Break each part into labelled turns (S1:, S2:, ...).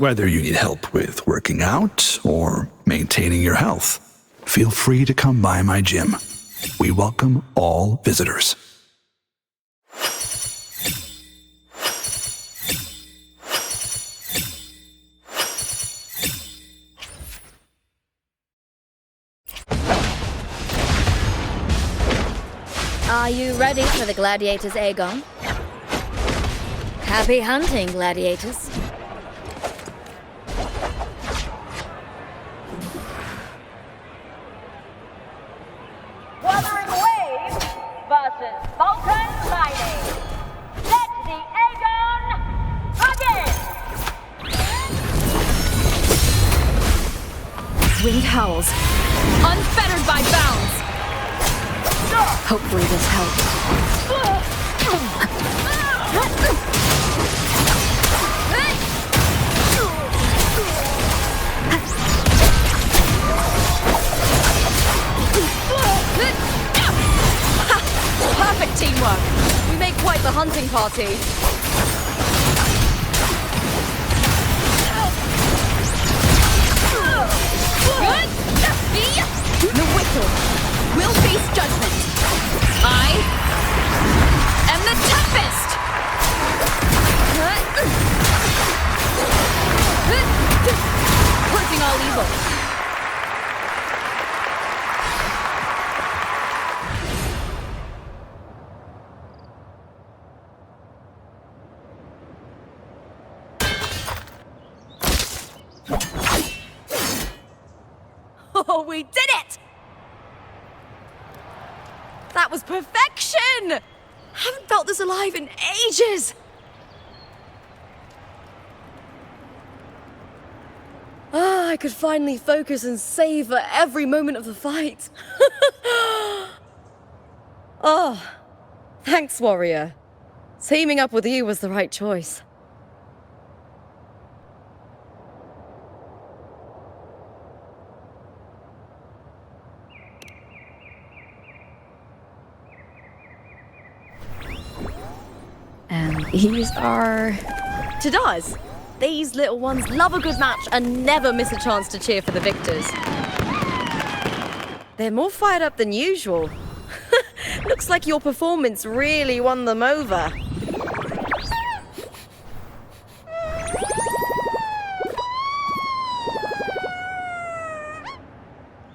S1: Whether you need help with working out or maintaining your health, feel free to come by my gym. We welcome all visitors.
S2: Are you ready for the gladiators, Aegon? Happy hunting, gladiators.
S3: Wuthering Waves versus Vulcan Mining. Let the Aegon begin!
S4: Wind howls, unfettered by bounds. Hopefully this helps. Perfect teamwork. We make quite the hunting party. The whistle will face judgment. I am the toughest. Purging all evil. Oh, we did it! That was perfection! Haven't felt this alive in ages! Ah, I could finally focus and savor every moment of the fight. Oh, thanks, warrior. Teaming up with you was the right choice. And these are Tadars. These little ones love a good match and never miss a chance to cheer for the victors. They're more fired up than usual. Looks like your performance really won them over.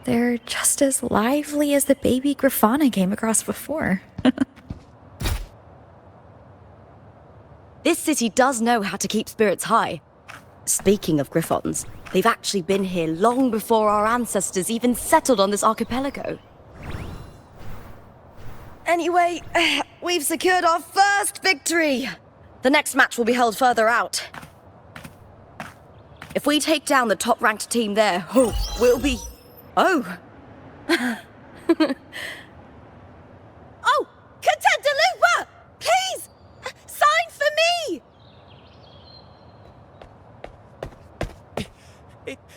S5: They're just as lively as the baby Grafana came across before.
S4: This city does know how to keep spirits high. Speaking of Griffons, they've actually been here long before our ancestors even settled on this archipelago. Anyway, we've secured our first victory! The next match will be held further out. If we take down the top-ranked team there, we'll be... Oh! Oh! Contender Lupa! Please! Sign for me!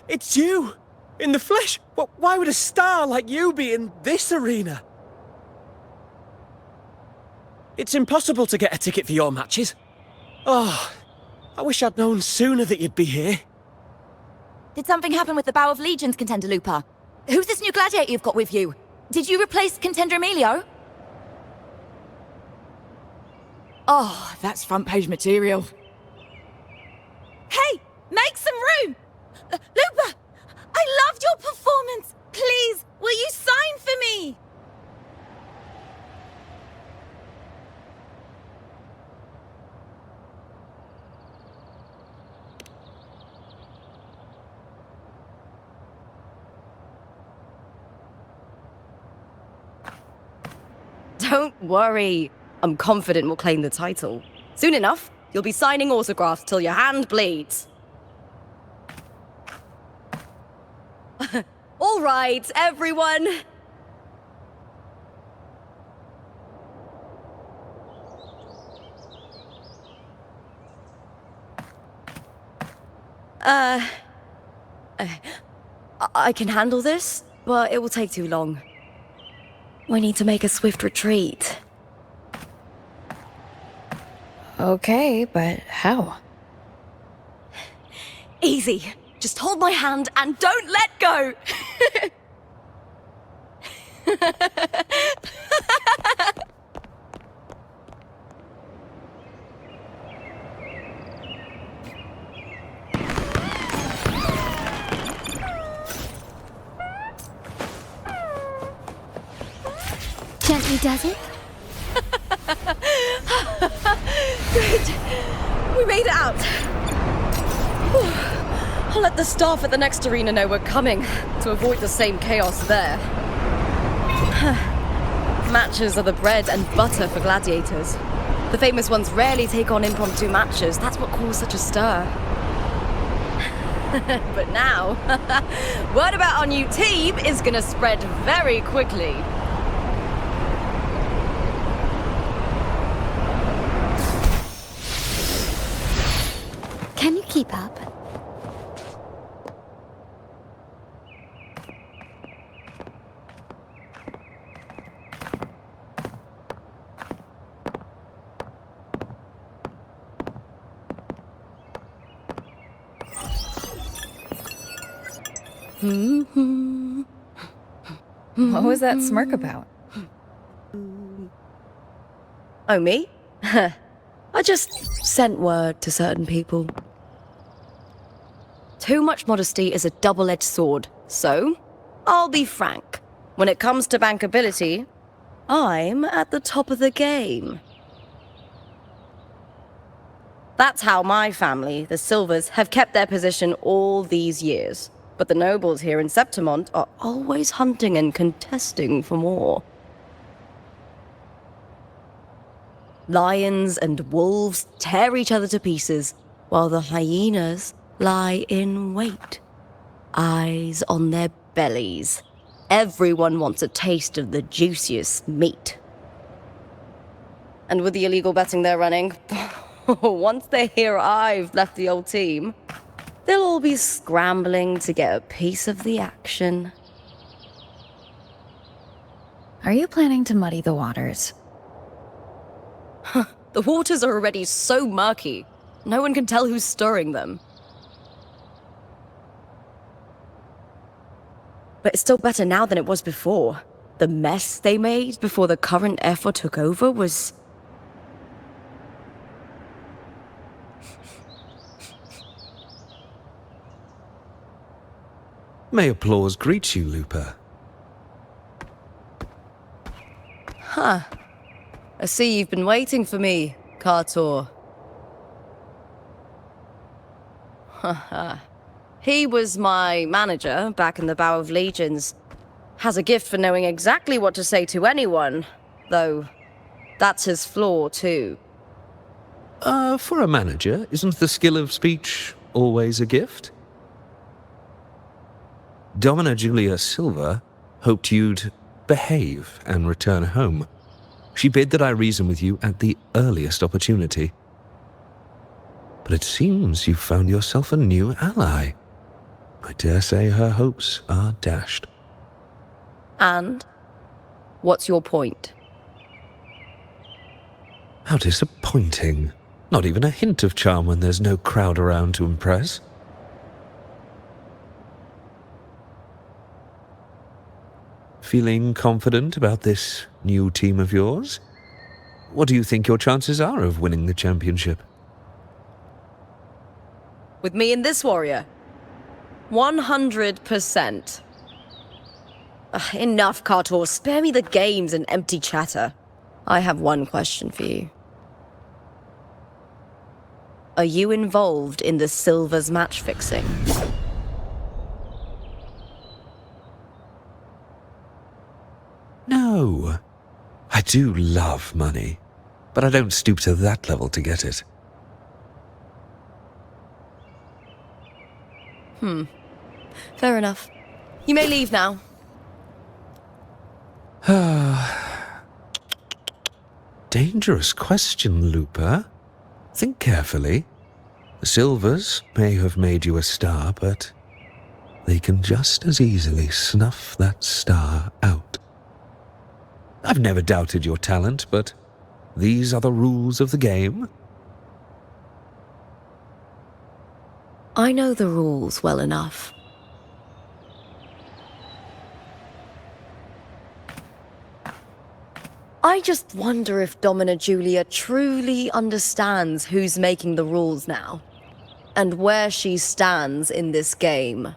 S6: It's you! In the flesh! Why would a star like you be in this arena? It's impossible to get a ticket for your matches. Oh, I wish I'd known sooner that you'd be here.
S4: Did something happen with the Bow of Legions, Contender Lupa? Who's this new gladiator you've got with you? Did you replace Contender Emilio? Oh, that's front page material. Hey, make some room! Lupa, I loved your performance. Please, will you sign for me? Don't worry. I'm confident we'll claim the title. Soon enough, you'll be signing autographs till your hand bleeds. All right, everyone. I can handle this, but it will take too long. We need to make a swift retreat.
S5: Okay, but how?
S4: Easy. Just hold my hand and don't let go.
S2: Gently does it?
S4: Good. We made it out. Whew. I'll let the staff at the next arena know we're coming to avoid the same chaos there. Matches are the bread and butter for gladiators. The famous ones rarely take on impromptu matches. That's what caused such a stir. But now, word about our new team is gonna spread very quickly.
S2: Can you keep up?
S5: What was that smirk about?
S4: Oh, me? I just sent word to certain people. Too much modesty is a double-edged sword, so I'll be frank. When it comes to bankability, I'm at the top of the game. That's how my family, the Silvers, have kept their position all these years. But the nobles here in Septimont are always hunting and contesting for more. Lions and wolves tear each other to pieces, while the hyenas lie in wait, eyes on their bellies. Everyone wants a taste of the juiciest meat. And with the illegal betting they're running, once they hear I've left the old team, they'll all be scrambling to get a piece of the action.
S5: Are you planning to muddy the waters?
S4: The waters are already so murky, no one can tell who's stirring them. But it's still better now than it was before. The mess they made before the current effort took over was...
S7: May applause greet you, Lupa.
S4: Huh. I see you've been waiting for me, Kartor. Haha. He was my manager back in the Bow of Legions. Has a gift for knowing exactly what to say to anyone, though that's his flaw too.
S7: For a manager, isn't the skill of speech always a gift? Domina Julia Silva hoped you'd behave and return home. She bid that I reason with you at the earliest opportunity. But it seems you've found yourself a new ally. I dare say her hopes are dashed.
S4: And? What's your point?
S7: How disappointing. Not even a hint of charm when there's no crowd around to impress. Feeling confident about this new team of yours? What do you think your chances are of winning the championship?
S4: With me and this warrior? 100%. Enough, Kartor. Spare me the games and empty chatter. I have one question for you. Are you involved in the Silvers match fixing?
S7: No. I do love money, but I don't stoop to that level to get it.
S4: Fair enough. You may leave now.
S7: Dangerous question, Lupa. Think carefully. The Silvers may have made you a star, but they can just as easily snuff that star out. I've never doubted your talent, but these are the rules of the game.
S4: I know the rules well enough. I just wonder if Domina Julia truly understands who's making the rules now, and where she stands in this game.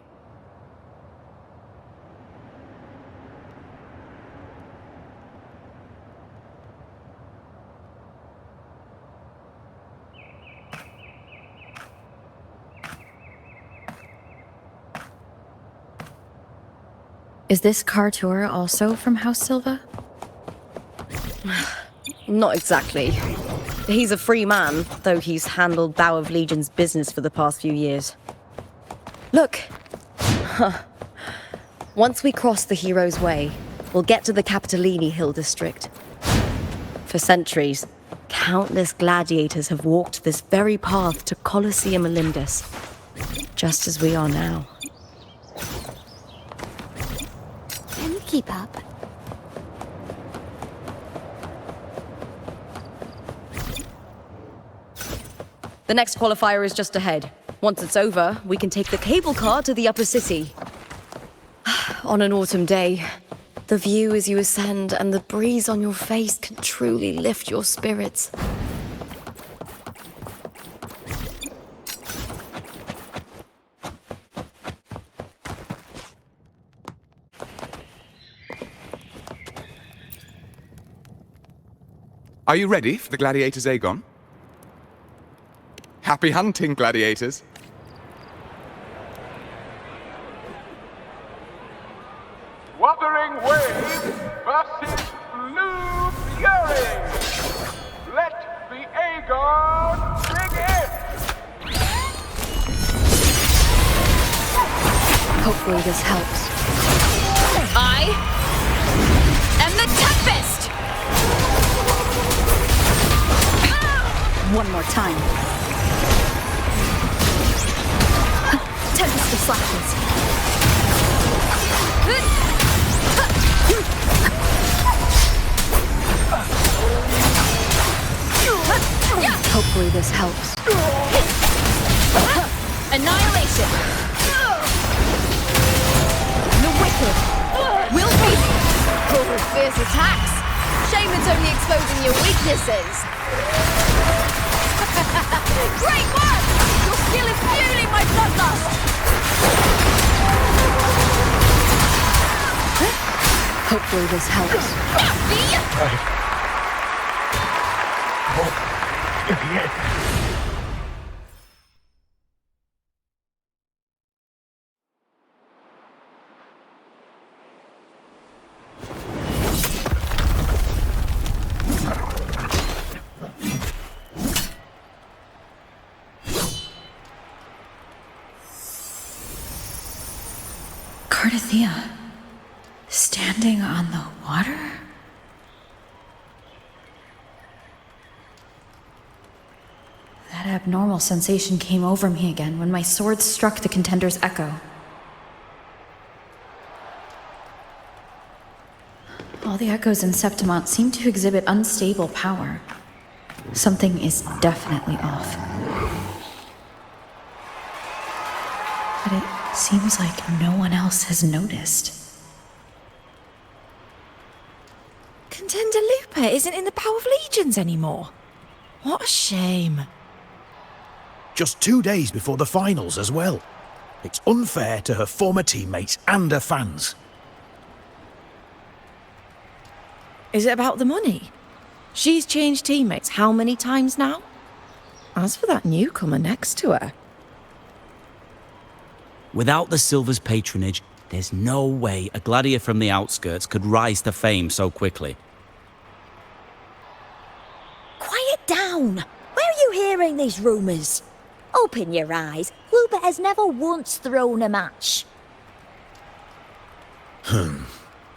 S5: Is this car tour also from House Silva?
S4: Not exactly. He's a free man, though he's handled Bow of Legion's business for the past few years. Look! Once we cross the Hero's Way, we'll get to the Capitolini Hill district. For centuries, countless gladiators have walked this very path to Colosseum Olympus, just as we are now.
S2: Can you keep up?
S4: The next qualifier is just ahead. Once it's over, we can take the cable car to the upper city. On an autumn day, the view as you ascend and the breeze on your face can truly lift your spirits.
S8: Are you ready for the gladiators, Aegon? Happy hunting, gladiators.
S9: Wuthering Waves versus Blue Fury. Let the Aegon begin.
S4: Hopefully this helps.
S5: I am the Tempest!
S2: One more time. Tempest of Slackers.
S4: Hopefully this helps.
S5: Annihilation! The wicked will be over fierce attacks. Shame it's only exposing your weaknesses. Great work! Your skill is fueling my bloodlust!
S4: Hopefully this helps.
S5: Cardathea, standing on the water? That abnormal sensation came over me again when my sword struck the contender's echo. All the echoes in Septimont seem to exhibit unstable power. Something is definitely off. But it seems like no one else has noticed.
S10: Contender Lupa isn't in the Bow of Legions anymore. What a shame.
S11: Just 2 days before the finals as well. It's unfair to her former teammates and her fans.
S10: Is it about the money? She's changed teammates how many times now? As for that newcomer next to her...
S12: Without the Silver's patronage, there's no way a gladiator from the outskirts could rise to fame so quickly.
S13: Quiet down! Where are you hearing these rumours? Open your eyes. Lupa has never once thrown a match.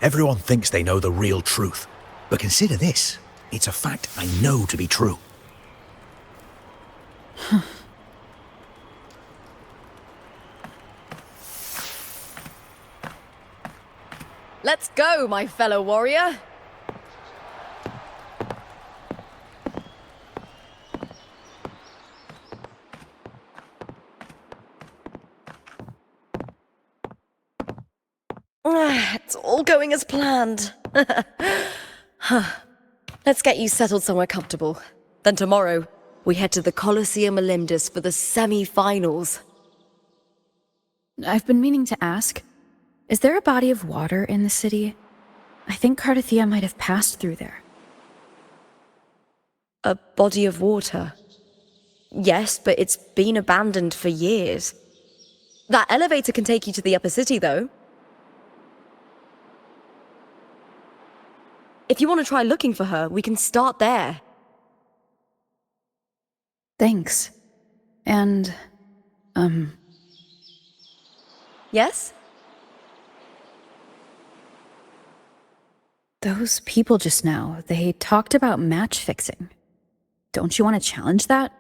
S11: Everyone thinks they know the real truth. But consider this. It's a fact I know to be true.
S4: Let's go, my fellow warrior! It's all going as planned. Let's get you settled somewhere comfortable. Then tomorrow, we head to the Colosseum Olympus for the semi-finals.
S14: I've been meaning to ask, is there a body of water in the city? I think Cardathia might have passed through there.
S4: A body of water? Yes, but it's been abandoned for years. That elevator can take you to the upper city, though. If you want to try looking for her, we can start there.
S14: Thanks. And,
S4: Yes?
S14: those people just now, they talked about match fixing. Don't you want to challenge that?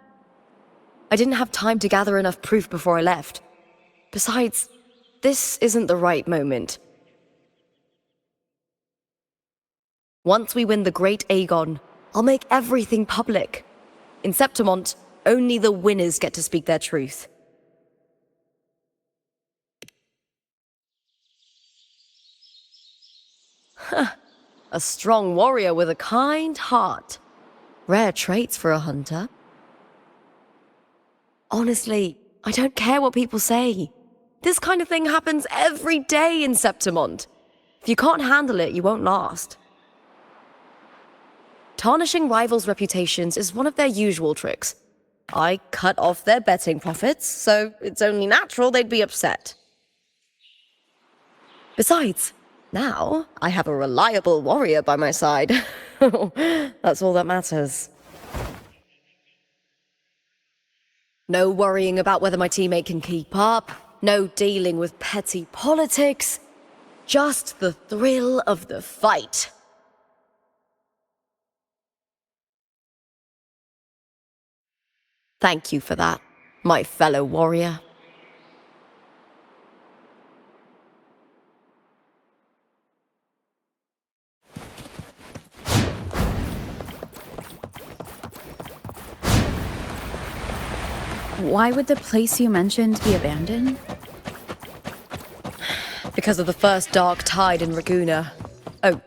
S4: I didn't have time to gather enough proof before I left. Besides, this isn't the right moment. Once we win the Great Aegon, I'll make everything public. In Septimont, only the winners get to speak their truth. Huh. A strong warrior with a kind heart. Rare traits for a hunter. Honestly, I don't care what people say. This kind of thing happens every day in Septimont. If you can't handle it, you won't last. Tarnishing rivals' reputations is one of their usual tricks. I cut off their betting profits, so it's only natural they'd be upset. Besides, now I have a reliable warrior by my side. That's all that matters. No worrying about whether my teammate can keep up, no dealing with petty politics, just the thrill of the fight. Thank you for that, my fellow warrior.
S14: Why would the place you mentioned be abandoned?
S4: Because of the first dark tide in Raguna. Oh,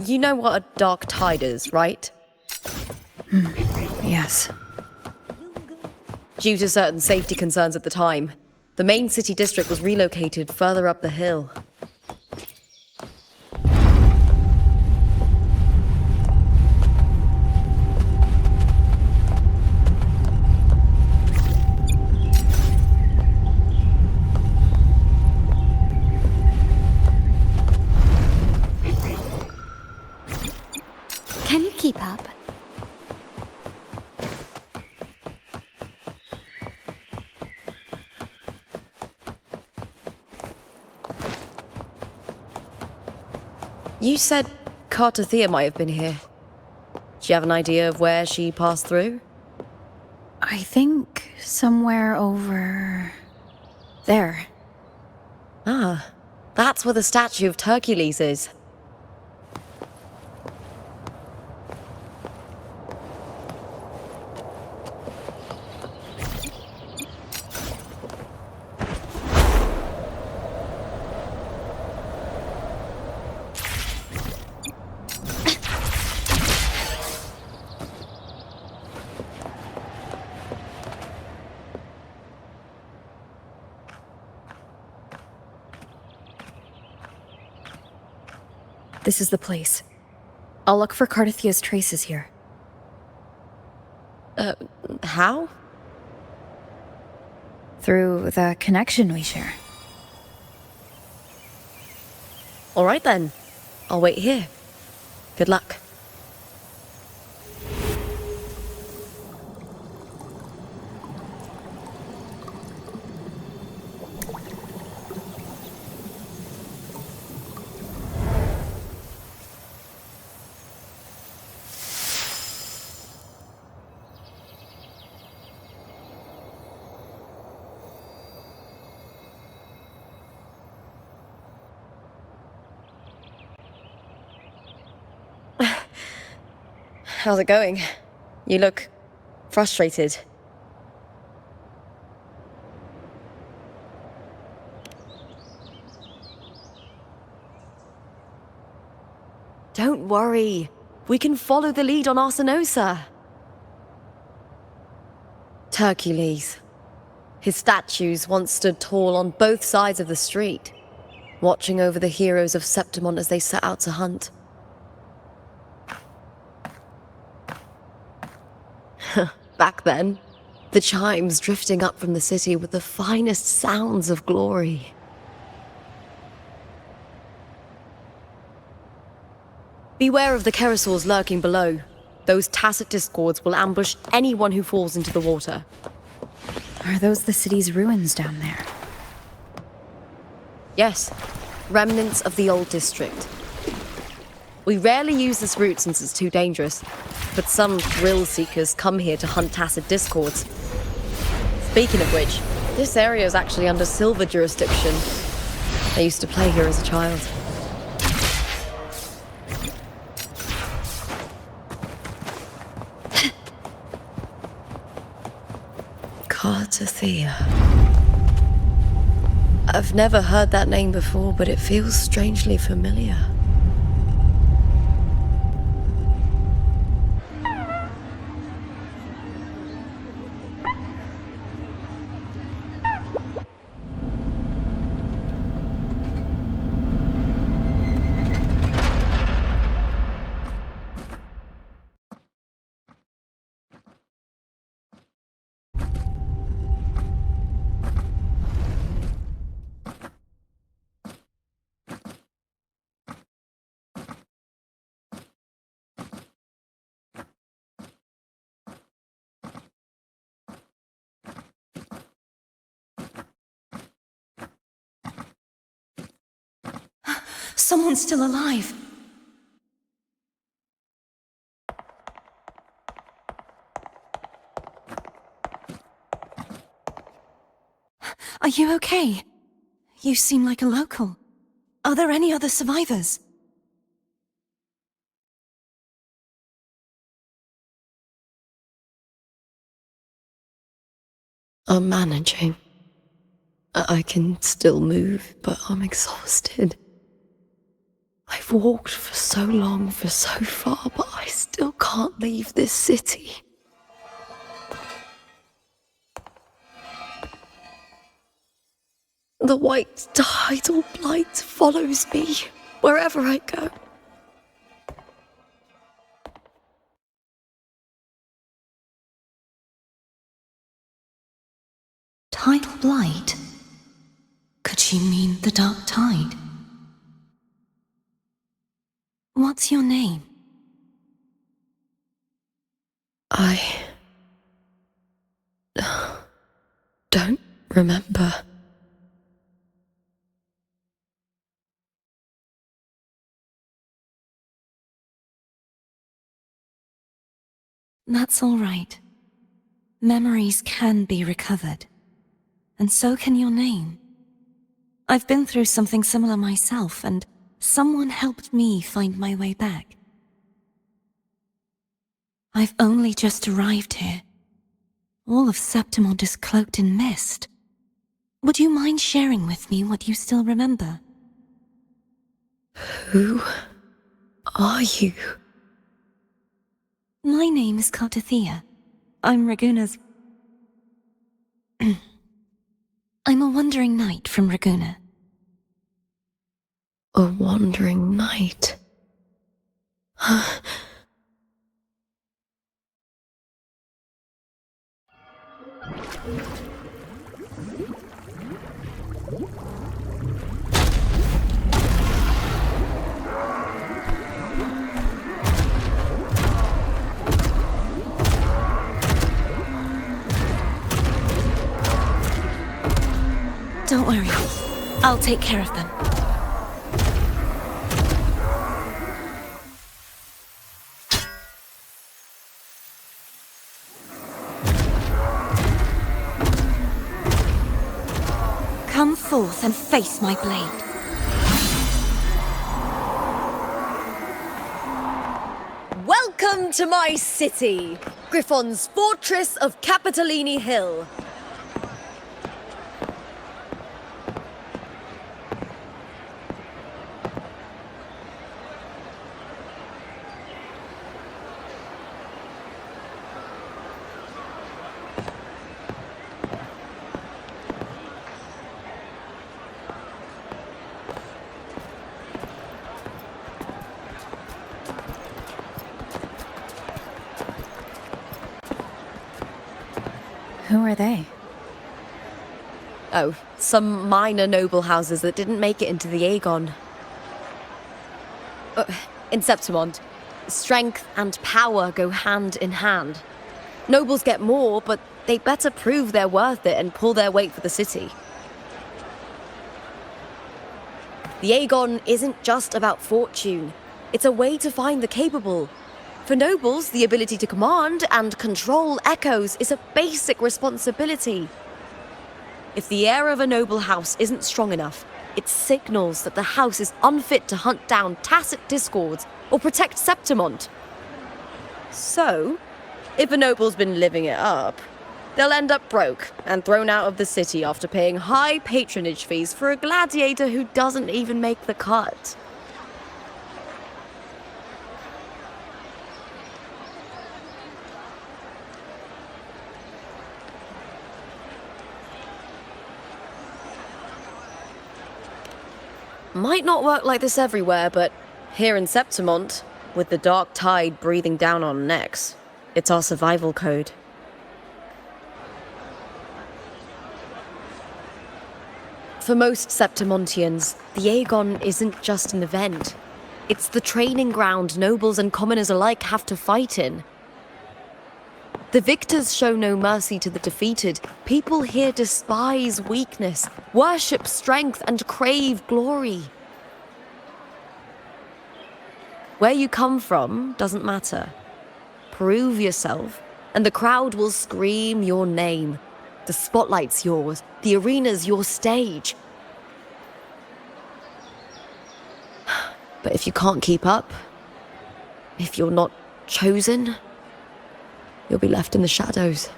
S4: you know what a dark tide is, right?
S14: Yes.
S4: Due to certain safety concerns at the time, the main city district was relocated further up the hill.
S2: Can you keep up?
S4: You said Cardathia might have been here. Do you have an idea of where she passed through?
S14: I think somewhere over there.
S4: Ah, that's where the statue of Hercules is.
S14: This is the place. I'll look for Cardathia's traces here.
S4: How?
S14: Through the connection we share.
S4: All right then. I'll wait here. Good luck. How's it going? You look frustrated. worry. We can follow the lead on Arsinosa. Hercules. His statues once stood tall on both sides of the street, watching over the heroes of Septimon as they set out to hunt. Back then, the chimes drifting up from the city were the finest sounds of glory. Beware of the Kerosaurs lurking below. Those tacit discords will ambush anyone who falls into the water.
S14: Are those the city's ruins down there?
S4: Yes, remnants of the old district. We rarely use this route since it's too dangerous, but some thrill seekers come here to hunt tacit discords. Speaking of which, this area is actually under Silver jurisdiction. I used to play here as a child. Cartothea. I've never heard that name before, but it feels strangely familiar.
S10: Someone's still alive. Are you okay? You seem like a local. Are there any other survivors?
S4: I'm managing. I can still move, but I'm exhausted. I've walked for so long, for so far, but I still can't leave this city. The white tidal blight follows me wherever I go.
S10: Tidal blight? Could she mean the dark tide? What's your name?
S4: I don't remember.
S10: That's all right. Memories can be recovered. And so can your name. I've been through something similar myself, and someone helped me find my way back. I've only just arrived here. All of Septimon is cloaked in mist. Would you mind sharing with me what you still remember?
S4: Who are you?
S10: My name is Cartothea. I'm Raguna's... I'm a wandering knight from Raguna.
S4: A wandering knight?
S10: Don't worry. I'll take care of them. Come forth and face my blade.
S4: Welcome to my city, Griffon's fortress of Capitolini Hill.
S14: Who are they?
S4: Oh, some minor noble houses that didn't make it into the Aegon. In Septimont, strength and power go hand in hand. Nobles get more, but they better prove they're worth it and pull their weight for the city. The Aegon isn't just about fortune. It's a way to find the capable. For nobles, the ability to command and control echoes is a basic responsibility. If the heir of a noble house isn't strong enough, it signals that the house is unfit to hunt down tacit discords or protect Septimont. So, if a noble's been living it up, they'll end up broke and thrown out of the city after paying high patronage fees for a gladiator who doesn't even make the cut. Might not work like this everywhere, but here in Septimont, with the dark tide breathing down on necks, it's our survival code. For most Septimontians, the Aegon isn't just an event. It's the training ground nobles and commoners alike have to fight in. The victors show no mercy to the defeated. People here despise weakness, worship strength, and crave glory. Where you come from doesn't matter. Prove yourself, and the crowd will scream your name. The spotlight's yours, the arena's your stage. But if you can't keep up, if you're not chosen, you'll be left in the shadows.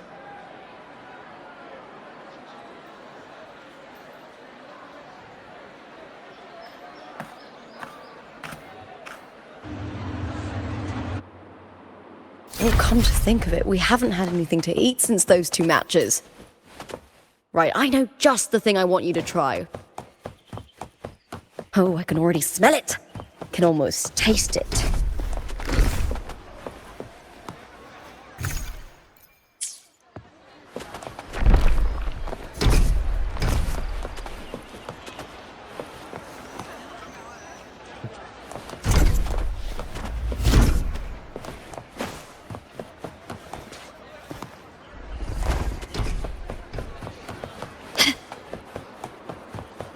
S4: Well, come to think of it, we haven't had anything to eat since those 2 matches. Right, I know just the thing I want you to try. Oh, I can already smell it. Can almost taste it.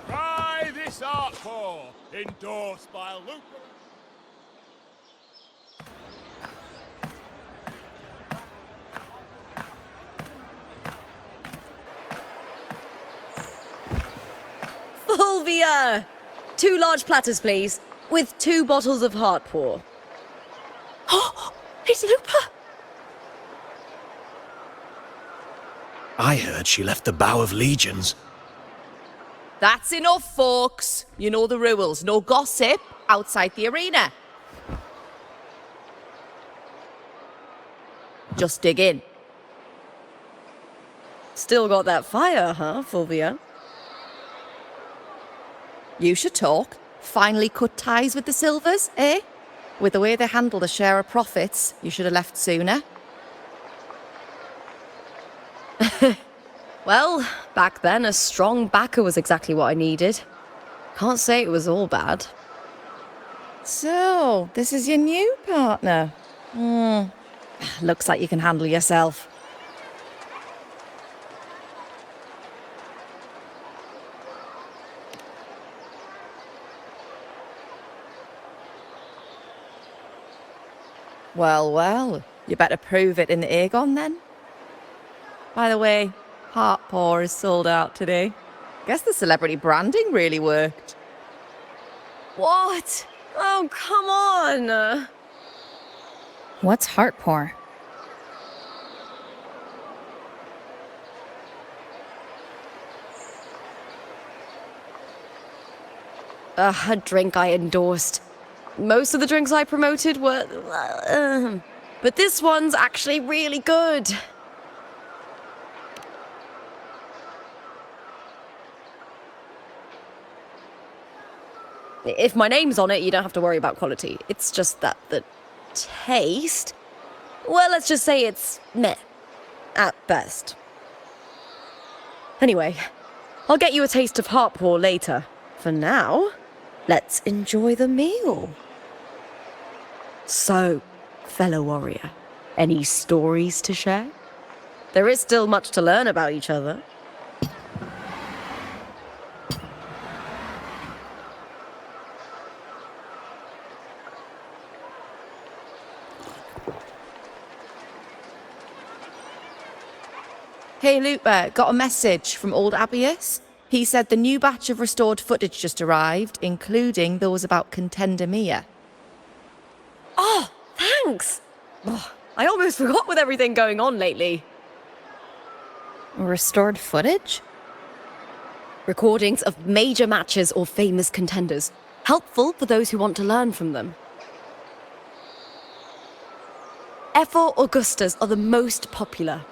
S9: Try this art form, endorsed by Luca.
S4: Fulvia! 2 large platters, please, with 2 bottles of heart pour. Oh, it's Lupa!
S11: I heard she left the Bow of Legions.
S15: That's enough, folks. You know the rules. No gossip outside the arena. Just dig in.
S4: Still got that fire, huh, Fulvia?
S15: You should talk. Finally cut ties with the Silvers, eh? With the way they handle the share of profits, you should have left sooner.
S4: Well, back then, a strong backer was exactly what I needed. Can't say it was all bad.
S15: So, this is your new partner. Looks like you can handle yourself. Well, well, you better prove it in the Aegon then. By the way, Heart Pour is sold out today. Guess the celebrity branding really worked.
S4: What? Oh, come on!
S14: What's heart pour?
S4: A drink I endorsed. Most of the drinks I promoted were... but this one's actually really good. If my name's on it, you don't have to worry about quality. It's just that the taste... Well, let's just say it's meh, at best. Anyway, I'll get you a taste of Hartpaw later. For now, let's enjoy the meal. So, fellow warrior, any stories to share? There is still much to learn about each other.
S15: Hey, Lupa, got a message from old Abius. He said the new batch of restored footage just arrived, including those about Contender Mia.
S4: Oh, thanks! Oh, I almost forgot with everything going on lately.
S14: Restored footage?
S4: Recordings of major matches or famous contenders. Helpful for those who want to learn from them. F4 Augustas are the most popular.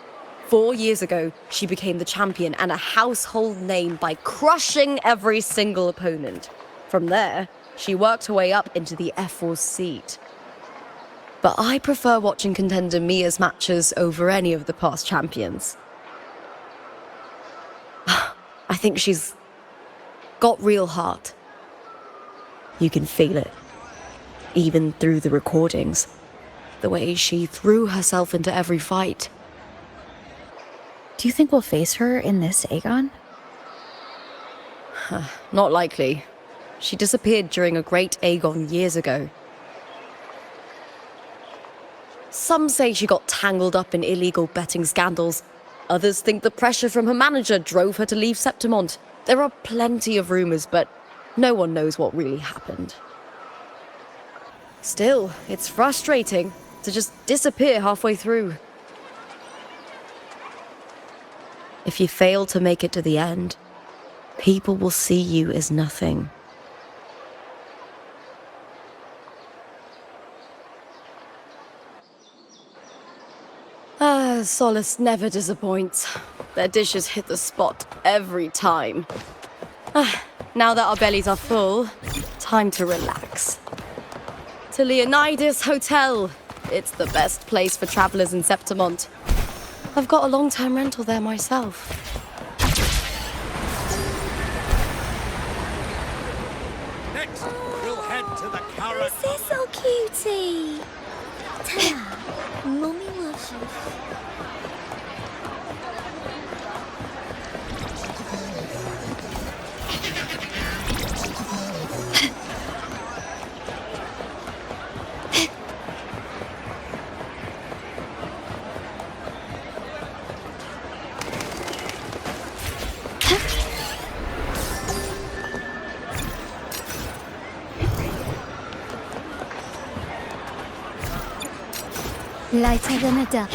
S4: 4 years ago, she became the champion and a household name by crushing every single opponent. From there, she worked her way up into the F4 seat. But I prefer watching Contender Mia's matches over any of the past champions. I think she's got real heart. You can feel it, even through the recordings. The way she threw herself into every fight.
S14: Do you think we'll face her in this Aegon?
S4: Not likely. She disappeared during a great Aegon years ago. Some say she got tangled up in illegal betting scandals. Others think the pressure from her manager drove her to leave Septimont. There are plenty of rumors, but no one knows what really happened. Still, it's frustrating to just disappear halfway through. If you fail to make it to the end, people will see you as nothing. Solace never disappoints. Their dishes hit the spot every time. Now that our bellies are full, time to relax. To Leonidas Hotel. It's the best place for travelers in Septimont. I've got a long-term rental there myself.
S9: Next, we'll head to the carrot.
S13: This is so cutie. Ta, Mummy loves you. Lighter than a duck.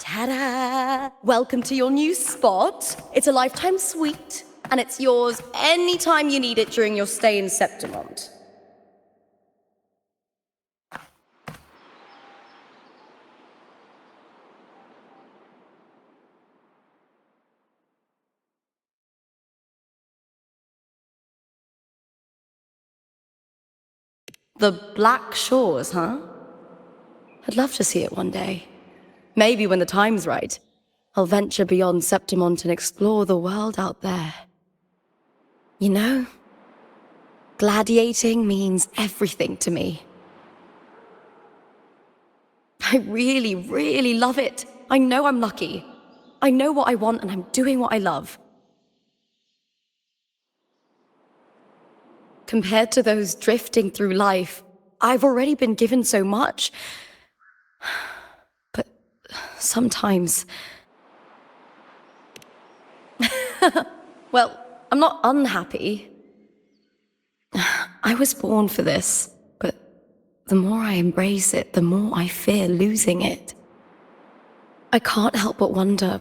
S4: Ta-da! Welcome to your new spot. It's a lifetime suite, and it's yours anytime you need it during your stay in Septimont. The Black Shores, huh? I'd love to see it one day. Maybe when the time's right, I'll venture beyond Septimont and explore the world out there. You know, gladiating means everything to me. I really, really love it. I know I'm lucky. I know what I want and I'm doing what I love. Compared to those drifting through life, I've already been given so much. But sometimes... Well, I'm not unhappy. I was born for this, but the more I embrace it, the more I fear losing it. I can't help but wonder,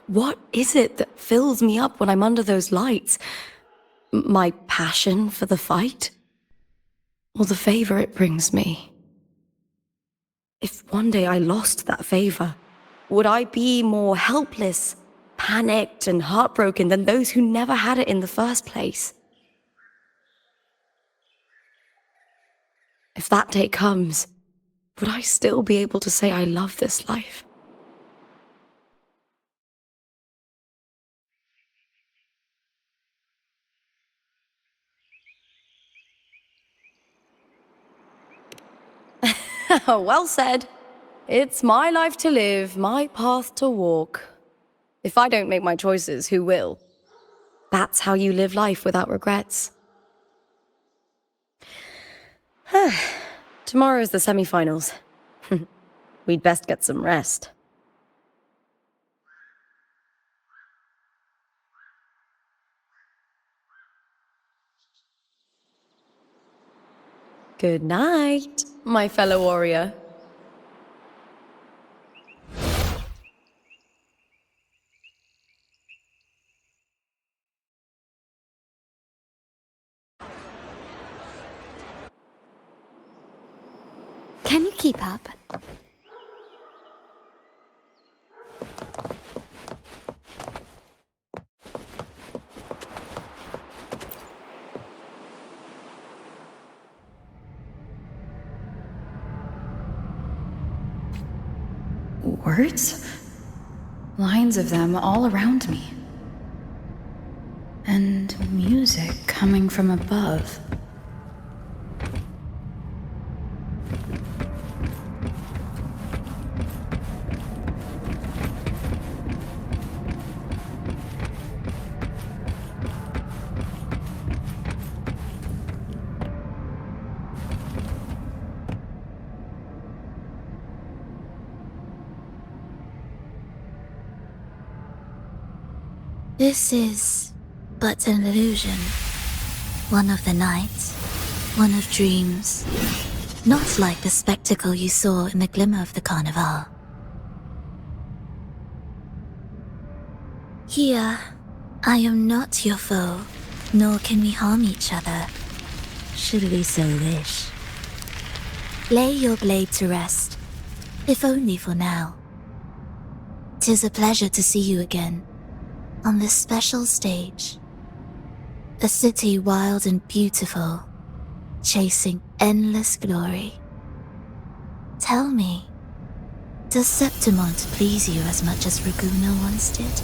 S4: what is it that fills me up when I'm under those lights? My passion for the fight? Or the favor it brings me? If one day I lost that favor, would I be more helpless, panicked, and heartbroken than those who never had it in the first place? If that day comes, would I still be able to say I love this life? Well said. It's my life to live, my path to walk. If I don't make my choices, who will? That's how you live life without regrets. Tomorrow's the semi-finals. We'd best get some rest. Good night, my fellow warrior.
S2: Can you keep up?
S14: Words? Lines of them all around me. And music coming from above.
S16: This is but an illusion. One of the nights, one of dreams. Not like the spectacle you saw in the glimmer of the carnival. Here, I am not your foe, nor can we harm each other, should we so wish. Lay your blade to rest, if only for now. 'Tis a pleasure to see you again, on this special stage. A city wild and beautiful, chasing endless glory. Tell me, does Septimont please you as much as Raguna once did?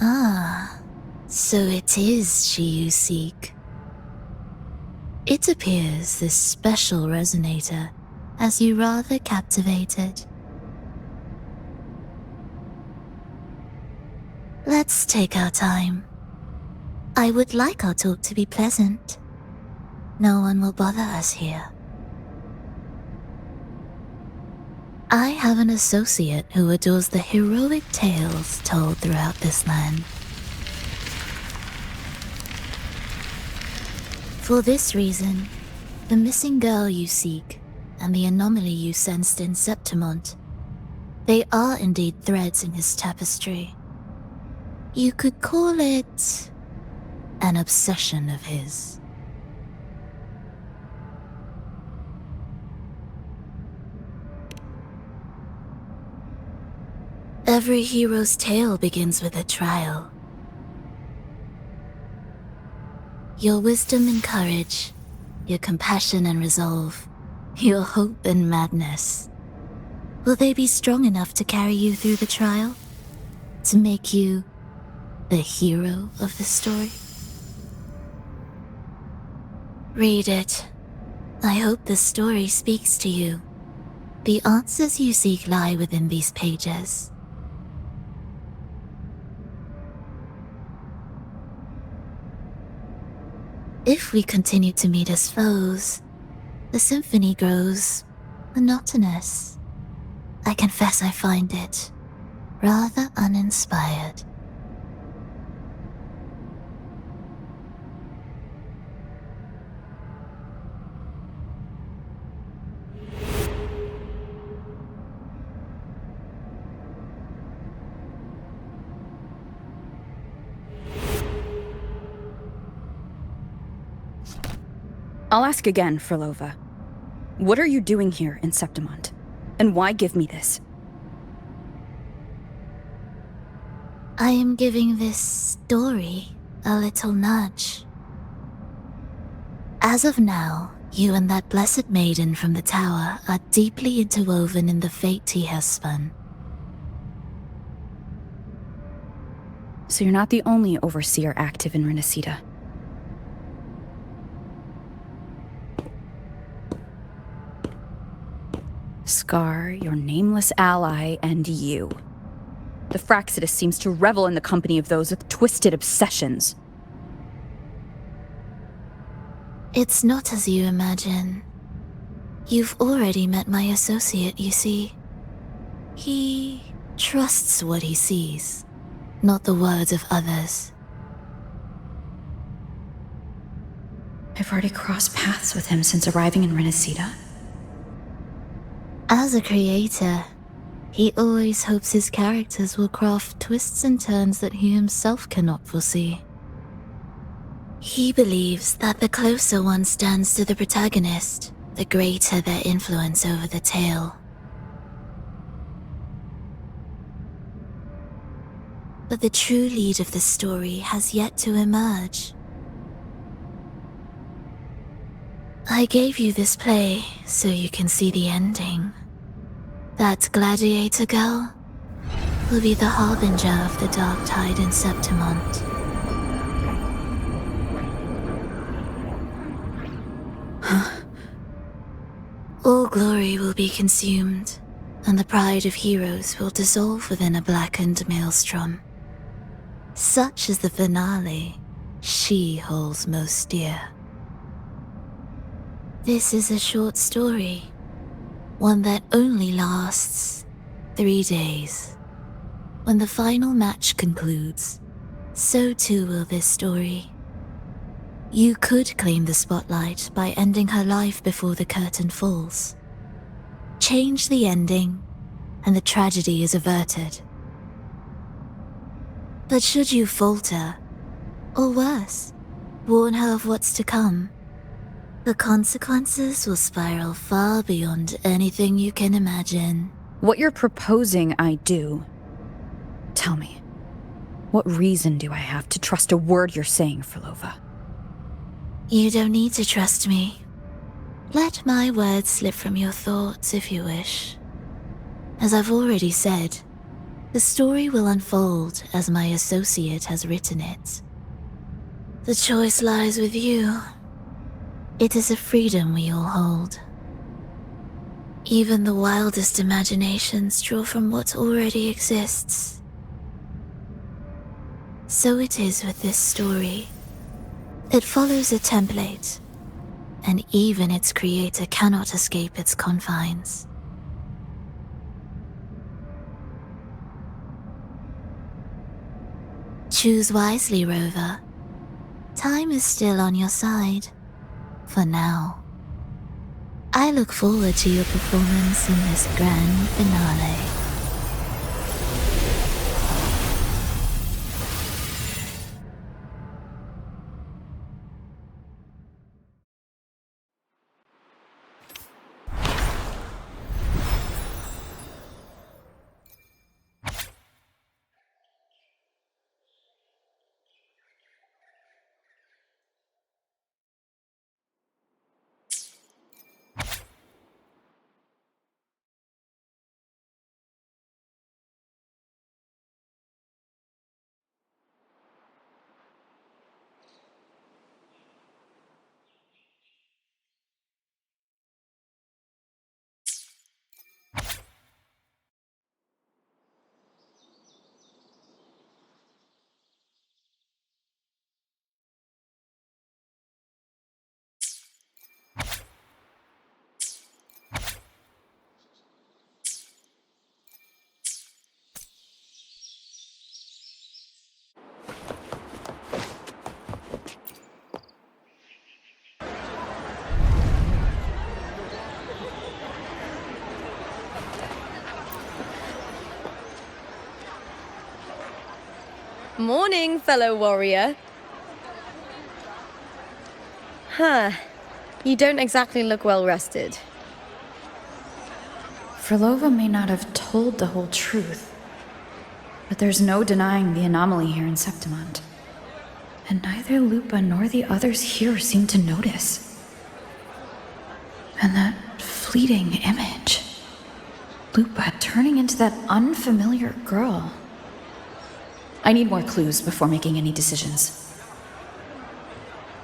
S16: Ah, so it is she you seek. It appears this special resonator has you rather captivated. Let's take our time. I would like our talk to be pleasant. No one will bother us here. I have an associate who adores the heroic tales told throughout this land. For this reason, the missing girl you seek and the anomaly you sensed in Septimont, they are indeed threads in his tapestry. You could call it an obsession of his. Every hero's tale begins with a trial. Your wisdom and courage, your compassion and resolve, your hope and madness. Will they be strong enough to carry you through the trial? To make you the hero of the story? Read it. I hope the story speaks to you. The answers you seek lie within these pages. If we continue to meet as foes, the symphony grows monotonous. I confess I find it rather uninspired.
S14: I'll ask again, Frolova. What are you doing here in Septimont? And why give me this?
S16: I am giving this story a little nudge. As of now, you and that blessed maiden from the tower are deeply interwoven in the fate he has spun.
S14: So you're not the only overseer active in Renacida. Scar, your nameless ally, and you. The Fraxidus seems to revel in the company of those with twisted obsessions.
S16: It's not as you imagine. You've already met my associate, you see. He trusts what he sees, not the words of others.
S14: I've already crossed paths with him since arriving in Renacida.
S16: As a creator, he always hopes his characters will craft twists and turns that he himself cannot foresee. He believes that the closer one stands to the protagonist, the greater their influence over the tale. But the true lead of the story has yet to emerge. I gave you this play so you can see the ending. That gladiator girl will be the harbinger of the dark tide in Septimont. All glory will be consumed, and the pride of heroes will dissolve within a blackened maelstrom. Such is the finale she holds most dear. This is a short story, one that only lasts 3 days. When the final match concludes, so too will this story. You could claim the spotlight by ending her life before the curtain falls. Change the ending, and the tragedy is averted. But should you falter, or worse, warn her of what's to come, the consequences will spiral far beyond anything you can imagine.
S14: What you're proposing I do. Tell me, what reason do I have to trust a word you're saying, Frolova?
S16: You don't need to trust me. Let my words slip from your thoughts if you wish. As I've already said, the story will unfold as my associate has written it. The choice lies with you. It is a freedom we all hold. Even the wildest imaginations draw from what already exists. So it is with this story. It follows a template, and even its creator cannot escape its confines. Choose wisely, Rover. Time is still on your side. For now. I look forward to your performance in this grand finale.
S4: Morning, fellow warrior. Huh. You don't exactly look well rested.
S14: Frolova may not have told the whole truth, but there's no denying the anomaly here in Septimont. And neither Lupa nor the others here seem to notice. And that fleeting image. Lupa turning into that unfamiliar girl. I need more clues before making any decisions.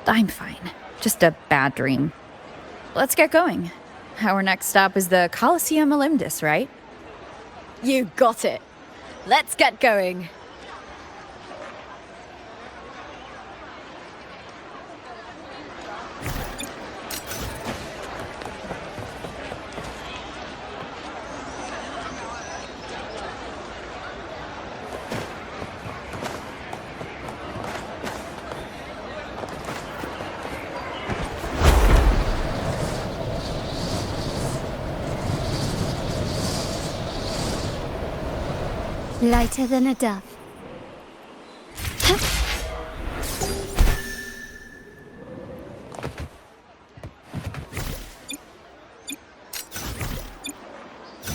S5: I'm fine. Just a bad dream. Let's get going. Our next stop is the Colosseum Olympus, right?
S4: You got it. Let's get going.
S2: Lighter than a dove.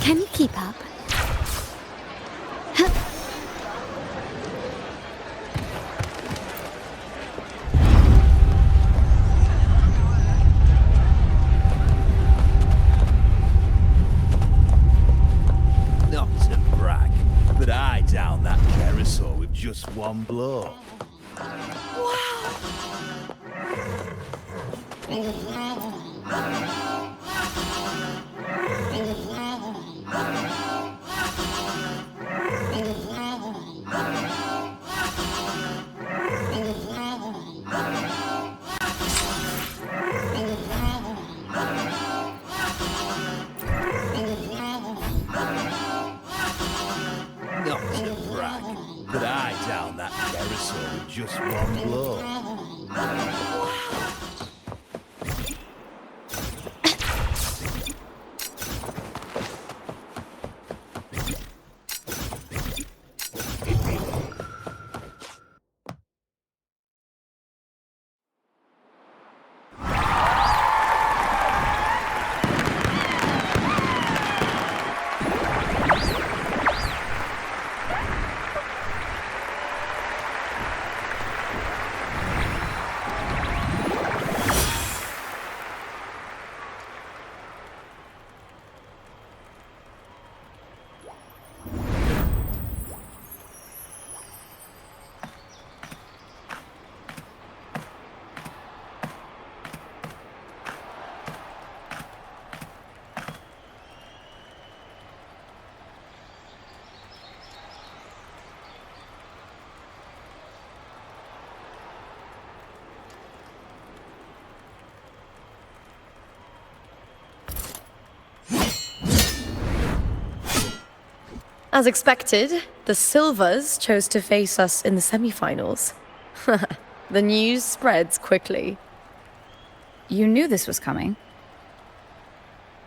S2: Can you keep up?
S11: Not to brag, but I down that carousel with just one blow. Not to brag, but I down that carousel with just one blow.
S4: As expected, the Silvers chose to face us in the semi-finals. The news spreads quickly.
S5: You knew this was coming.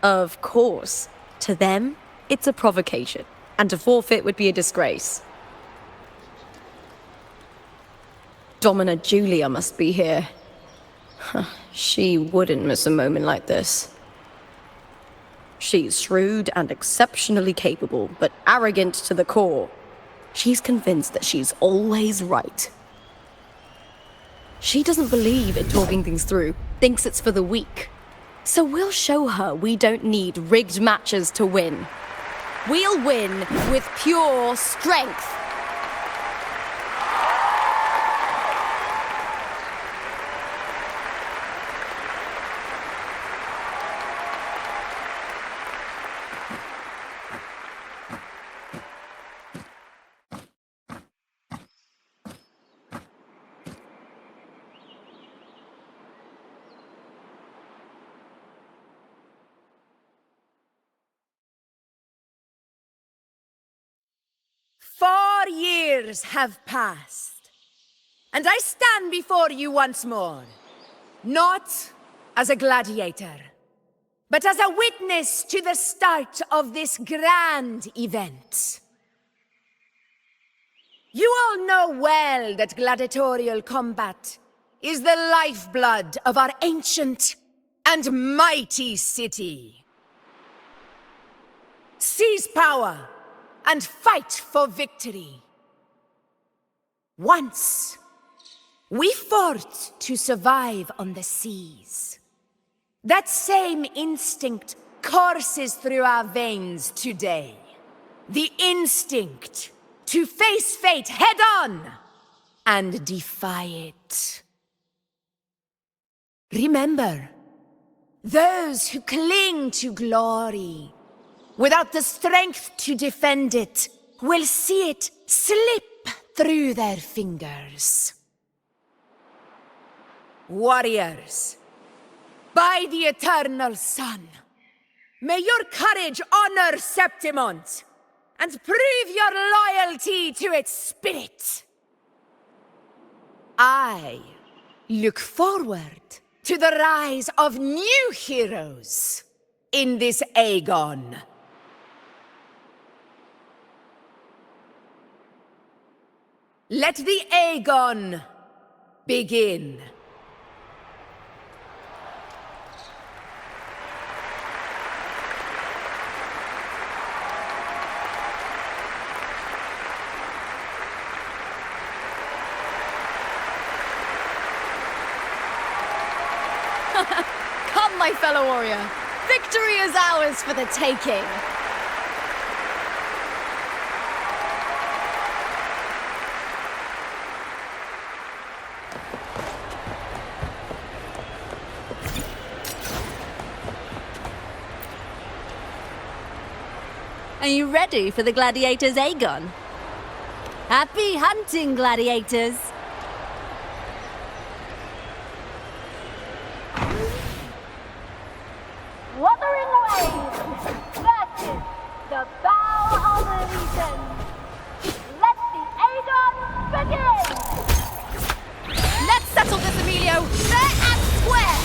S4: Of course. To them, it's a provocation, and to forfeit would be a disgrace. Domina Julia must be here. She wouldn't miss a moment like this. She's shrewd and exceptionally capable, but arrogant to the core. She's convinced that she's always right. She doesn't believe in talking things through, thinks it's for the weak. So we'll show her we don't need rigged matches to win. We'll win with pure strength.
S17: Years have passed, and I stand before you once more, not as a gladiator, but as a witness to the start of this grand event. You all know well that gladiatorial combat is the lifeblood of our ancient and mighty city. Seize power and fight for victory. Once, we fought to survive on the seas. That same instinct courses through our veins today. The instinct to face fate head-on and defy it. Remember, those who cling to glory without the strength to defend it will see it slip through their fingers. Warriors, by the eternal sun, may your courage honor Septimont and prove your loyalty to its spirit. I look forward to the rise of new heroes in this Aegon. Let the Aegon begin.
S5: Come, my fellow warrior. Victory is ours for the taking.
S4: Are you ready for the gladiators, Aegon? Happy hunting, gladiators!
S3: Wuthering versus the Bow of Legion. Let the Aegon begin!
S5: Let's settle this, Emilio, fair and square!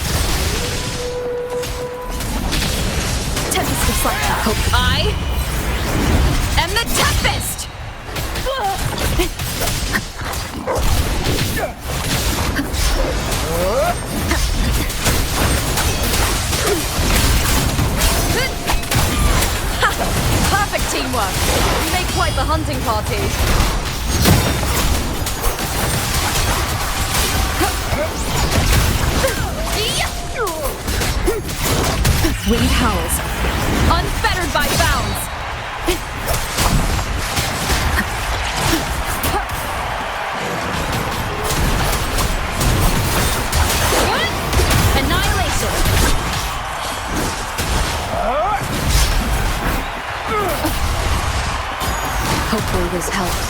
S5: Tempest looks like that hope. I am the Tempest! Perfect teamwork. We make quite the hunting party. Winged howls, unfettered by bounds. Annihilation. Hopefully this helps.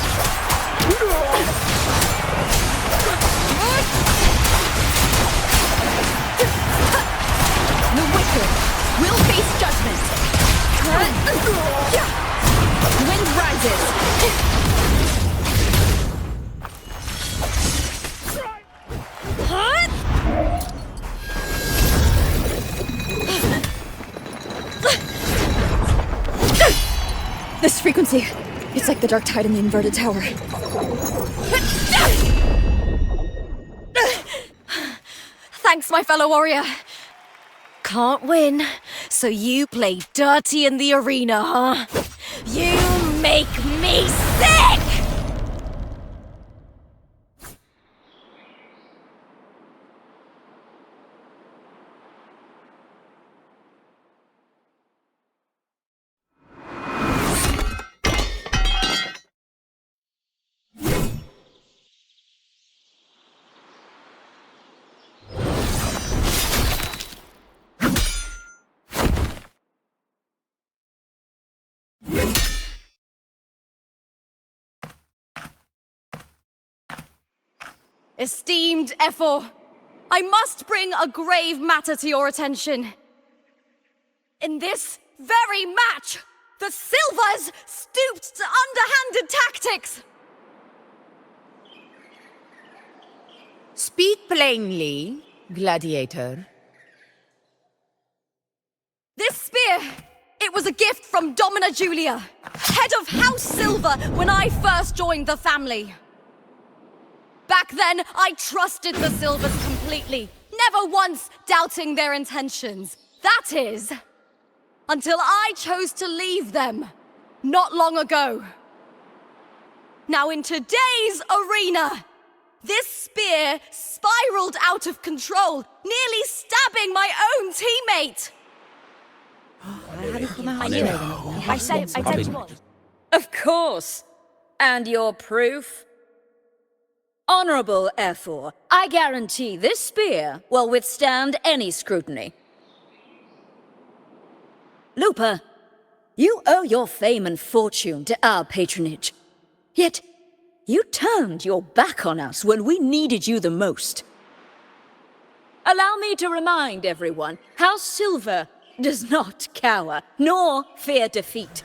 S5: The wicked will face judgment. Wind rises. This frequency, it's like the dark tide in the inverted tower. Thanks, my fellow warrior.
S4: Can't win, so you play dirty in the arena, huh? You make me sick! Esteemed Ephor, I must bring a grave matter to your attention. In this very match, the Silvers stooped to underhanded tactics.
S17: Speak plainly, gladiator.
S4: This spear, It was a gift from Domina Julia, head of House Silver, when I first joined the family. Back then, I trusted the Silvers completely, never once doubting their intentions. That is, until I chose to leave them, not long ago. Now in today's arena, this spear spiraled out of control, nearly stabbing my own teammate.
S13: I knew it. I said it was.
S18: Of course. And your proof? Honorable F4, I guarantee this spear will withstand any scrutiny. Lupa, you owe your fame and fortune to our patronage. Yet, you turned your back on us when we needed you the most. Allow me to remind everyone, House Silver does not cower, nor fear defeat.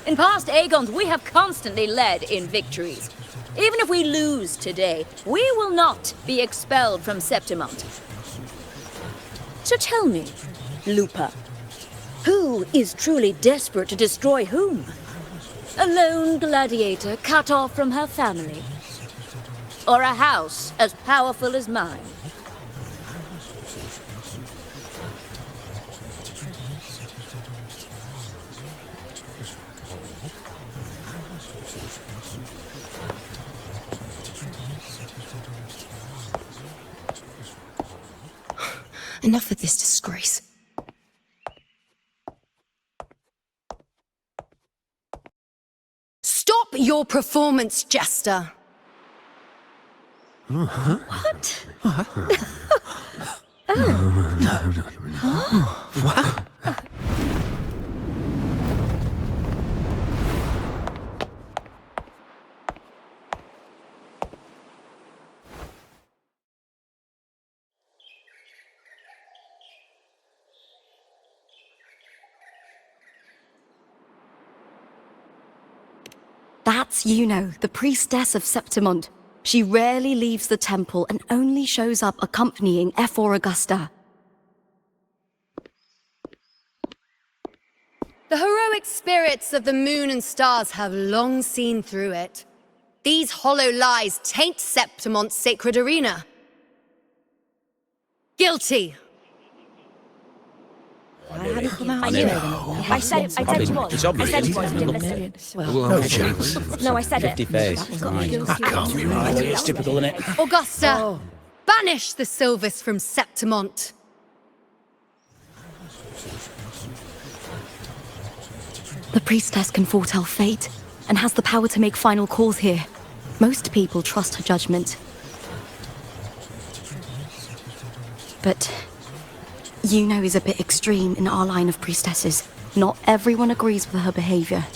S18: In past Aegons, we have constantly led in victories. Even if we lose today, we will not be expelled from Septimont. So tell me, Lupa, who is truly desperate to destroy whom? A lone gladiator cut off from her family? Or a house as powerful as mine?
S17: Enough of this disgrace. Stop your performance, Jester.
S18: What?
S7: What?
S4: That's Yuno, the priestess of Septimont. She rarely leaves the temple and only shows up accompanying F4 Augusta.
S17: The heroic spirits of the moon and stars have long seen through it. These hollow lies taint Septimont's sacred arena. Guilty.
S13: I knew it. I said it was.
S12: It's obvious.
S13: I said it was. Didn't listen.
S11: No chance.
S13: No, I said it.
S12: 50 face.
S11: That can't be right.
S12: It's typical, isn't it?
S17: Augusta, banish the Silvers from Septimont.
S4: The priestess can foretell fate and has the power to make final calls here. Most people trust her judgment. But Yuno is a bit extreme in our line of priestesses. Not everyone agrees with her behavior,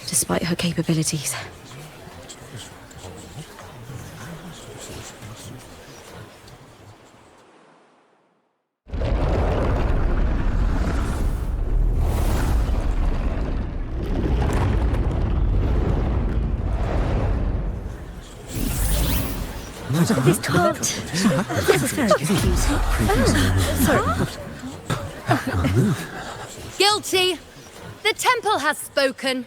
S4: despite her capabilities.
S13: This can't. This is very confusing. Sorry.
S17: Guilty. The temple has spoken.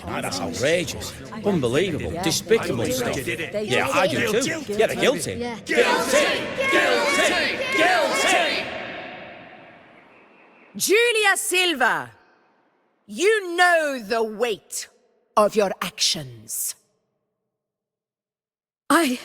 S12: That's outrageous. Unbelievable. Despicable stuff. Yeah, I do too. Yeah, they're guilty.
S17: Guilty! Julia Silva, you know the weight of your actions. I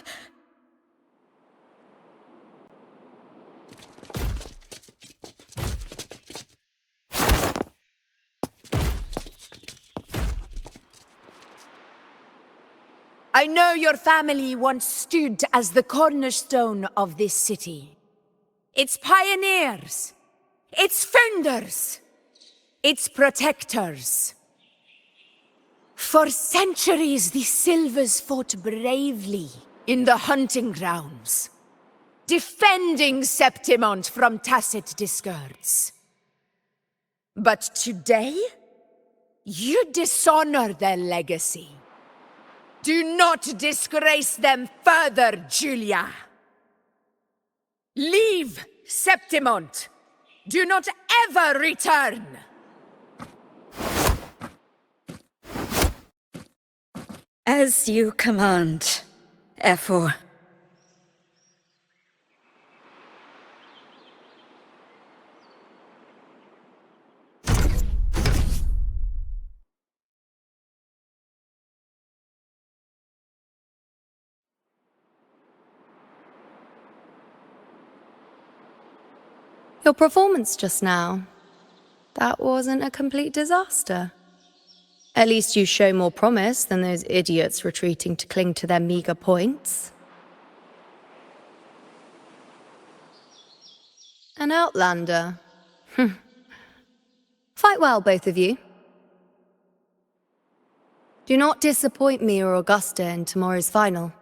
S17: know your family once stood as the cornerstone of this city. Its pioneers, its founders, its protectors. For centuries, the Silvers fought bravely in the hunting grounds, defending Septimont from tacit discards. But today, you dishonor their legacy. Do not disgrace them further, Julia. Leave Septimont! Do not ever return!
S18: As you command, Efor.
S2: Your performance just now. That wasn't a complete disaster. At least you show more promise than those idiots retreating to cling to their meager points. An outlander. Fight well, both of you. Do not disappoint me or Augusta in tomorrow's final.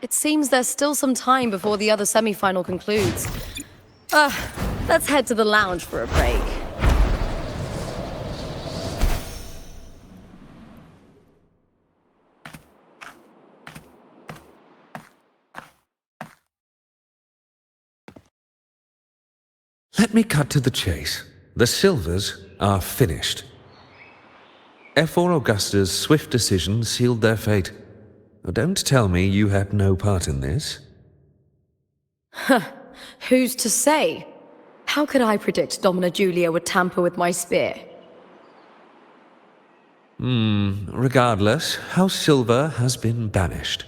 S4: It seems there's still some time before the other semi-final concludes. Let's head to the lounge for a break.
S7: Let me cut to the chase. The Silvers are finished. F4 Augusta's swift decision sealed their fate. Don't tell me you had no part in this.
S4: Who's to say? How could I predict Domina Julia would tamper with my spear?
S7: Regardless, House Silver has been banished.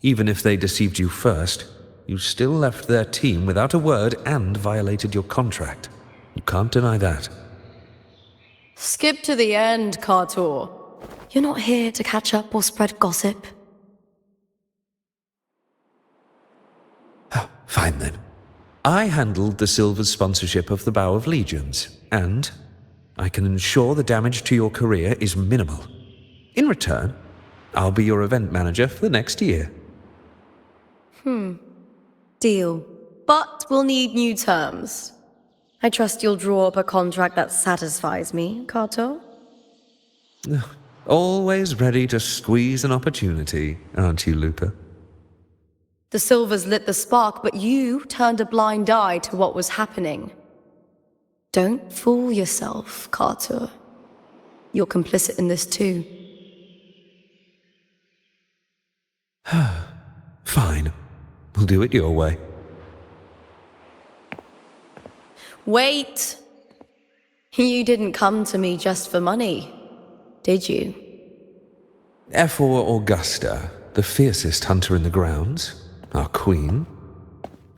S7: Even if they deceived you first, you still left their team without a word and violated your contract. You can't deny that.
S4: Skip to the end, Kartor. You're not here to catch up or spread gossip.
S7: Fine then. I handled the Silver's sponsorship of the Bow of Legions, and I can ensure the damage to your career is minimal. In return, I'll be your event manager for the next year.
S4: Deal. But we'll need new terms. I trust you'll draw up a contract that satisfies me, Kartor?
S7: Always ready to squeeze an opportunity, aren't you, Lupa?
S4: The Silvers lit the spark, but you turned a blind eye to what was happening. Don't fool yourself, Kartor. You're complicit in this too.
S7: Fine. We'll do it your way.
S4: Wait! You didn't come to me just for money, did you?
S7: F4 Augusta, the fiercest hunter in the grounds, our queen.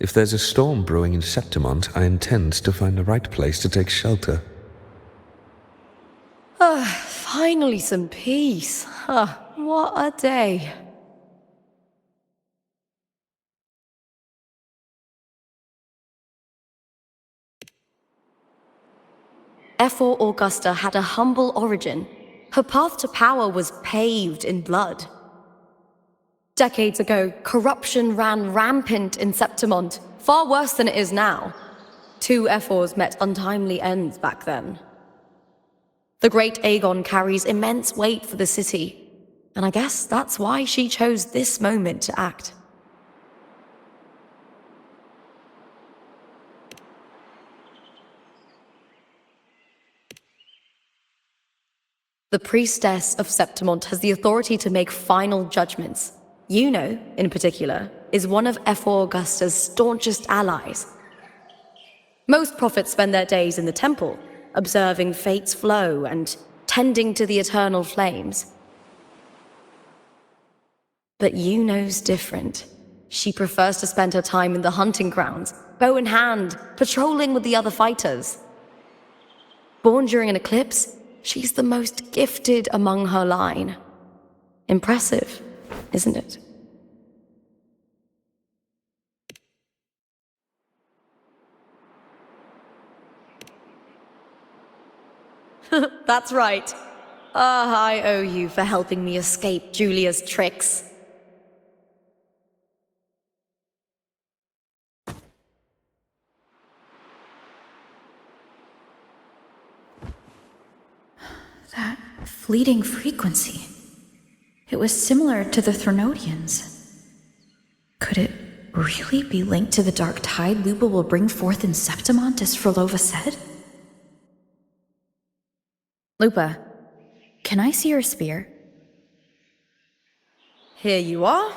S7: If there's a storm brewing in Septimont, I intend to find the right place to take shelter.
S4: Finally some peace. What a day. F4 Augusta had a humble origin. Her path to power was paved in blood. Decades ago, corruption ran rampant in Septimont, far worse than it is now. 2 F4s met untimely ends back then. The great Aegon carries immense weight for the city, and I guess that's why she chose this moment to act. The priestess of Septimont has the authority to make final judgments. Yuno, in particular, is one of F4 Augusta's staunchest allies. Most prophets spend their days in the temple, observing fate's flow and tending to the eternal flames. But Yuno's different. She prefers to spend her time in the hunting grounds, bow in hand, patrolling with the other fighters. Born during an eclipse, she's the most gifted among her line. Impressive, isn't it? That's right. I owe you for helping me escape Julia's tricks.
S14: That fleeting frequency. It was similar to the Threnodians. Could it really be linked to the dark tide Lupa will bring forth in Septimont, as Frolova said? Lupa, can I see your spear?
S15: Here you are.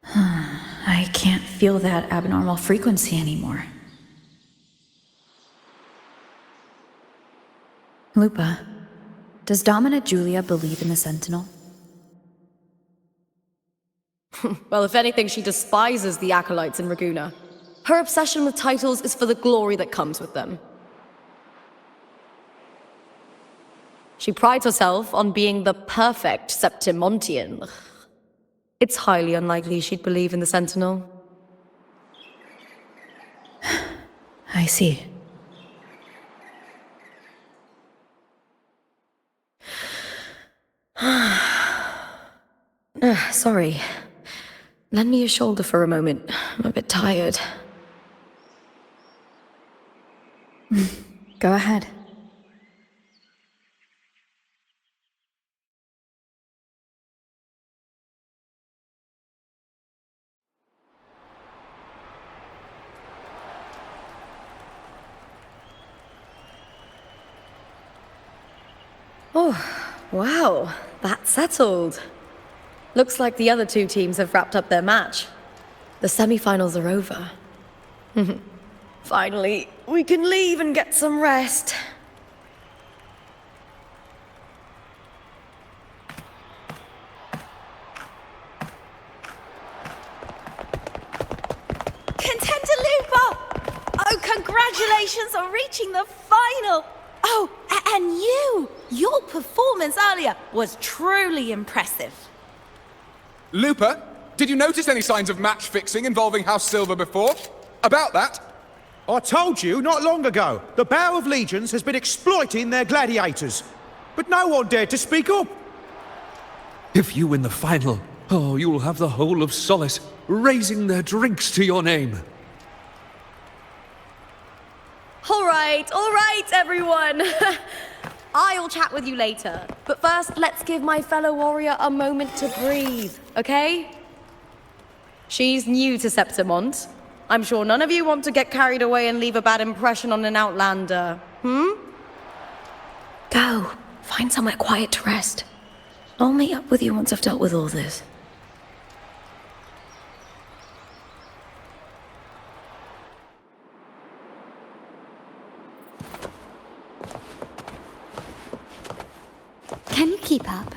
S14: I can't feel that abnormal frequency anymore. Lupa, does Domina Julia believe in the Sentinel?
S15: Well, if anything, she despises the acolytes in Raguna. Her obsession with titles is for the glory that comes with them. She prides herself on being the perfect Septimontian. It's highly unlikely she'd believe in the Sentinel.
S14: I see.
S15: Sorry. Lend me your shoulder for a moment. I'm a bit tired.
S14: Go ahead.
S15: Oh, wow. That's settled. Looks like the other two teams have wrapped up their match. The semi-finals are over. Finally, we can leave and get some rest.
S17: Contender Lupa! Oh, congratulations on reaching the final! Oh, and your performance earlier was truly impressive.
S8: Lupa, did you notice any signs of match fixing involving House Silver before? About that?
S11: I told you not long ago, the Bow of Legions has been exploiting their gladiators. But no one dared to speak up.
S7: If you win the final, oh, you'll have the whole of Solace raising their drinks to your name.
S15: All right, everyone. I'll chat with you later. But first, let's give my fellow warrior a moment to breathe, okay? She's new to Septimont. I'm sure none of you want to get carried away and leave a bad impression on an outlander,
S4: Go. Find somewhere quiet to rest. I'll meet up with you once I've dealt with all this.
S16: Can you keep up?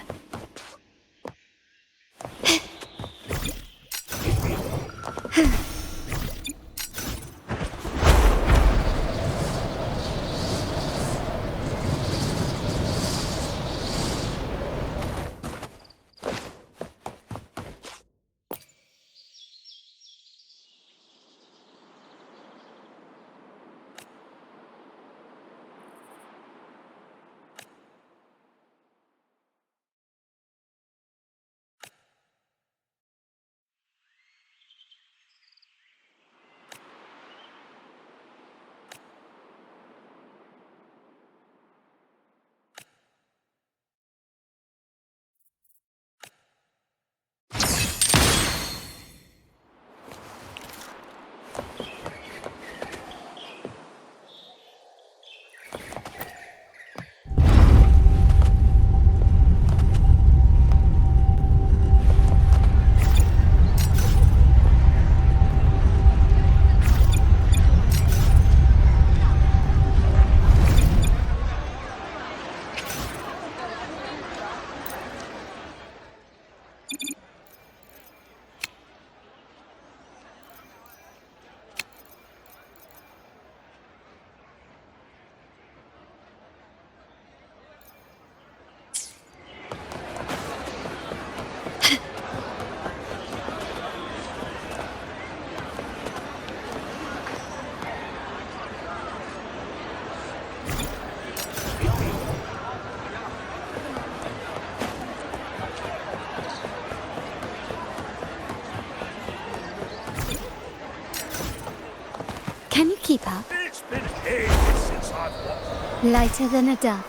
S16: Can you keep up?
S9: It's been ages since I've watched.
S16: Lighter than a dove.